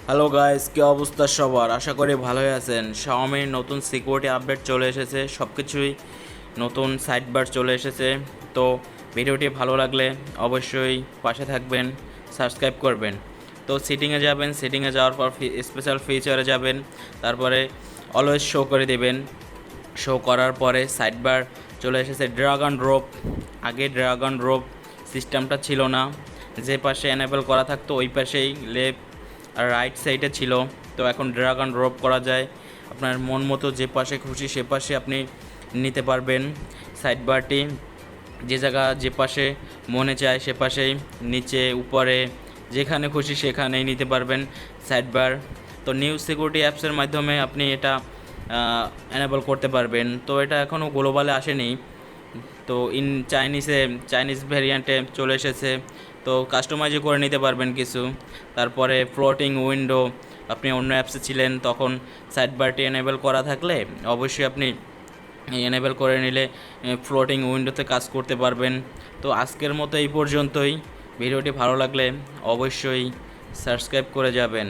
Hello guys, কী অবস্থা সবার? আশা করি ভালোই আছেন। শাওমির নতুন সিকিউরিটি আপডেট চলে এসেছে, সব কিছুই নতুন সাইডবার চলে এসেছে। তো ভিডিওটি ভালো লাগলে অবশ্যই পাশে থাকবেন, সাবস্ক্রাইব করবেন। তো সেটিংয়ে যাবেন, সেটিংয়ে যাওয়ার পর স্পেশাল ফিচারে যাবেন, তারপরে অলওয়েজ শো করে দেবেন। শো করার পরে সাইডবার চলে এসেছে ড্র্যাগ অ্যান্ড ড্রপ। আগে ড্র্যাগ অ্যান্ড ড্রপ সিস্টেমটা ছিল না, যে পাশে এনেবল করা থাকতো ওই পাশেই লেফট আর রাইট সাইডে ছিল। তো এখন ড্র্যাগ অ্যান্ড ড্রপ করা যায়, আপনার মন মতো যে পাশে খুশি সে পাশে আপনি নিতে পারবেন সাইডবারটি। যে জায়গা যে পাশে মনে চায় সে পাশেই, নিচে উপরে যেখানে খুশি সেখানেই নিতে পারবেন সাইডবার। তো নিউ সিকিউরিটি অ্যাপসের মাধ্যমে আপনি এটা এনেবল করতে পারবেন। তো এটা এখনও গ্লোবালে আসেনি, তো চাইনিজ ভ্যারিয়েন্টে চলে এসেছে। তো কাস্টমাইজও করে নিতে পারবেন কিছু। তারপরে ফ্লোটিং উইন্ডো, আপনি অন্য অ্যাপসে ছিলেন তখন সাইডবারটি এনেবল করা থাকলে অবশ্যই আপনি এনেবল করে নিলে ফ্লোটিং উইন্ডোতে কাজ করতে পারবেন। তো আজকের মতো এই পর্যন্তই। ভিডিওটি ভালো লাগলে অবশ্যই সাবস্ক্রাইব করে যাবেন।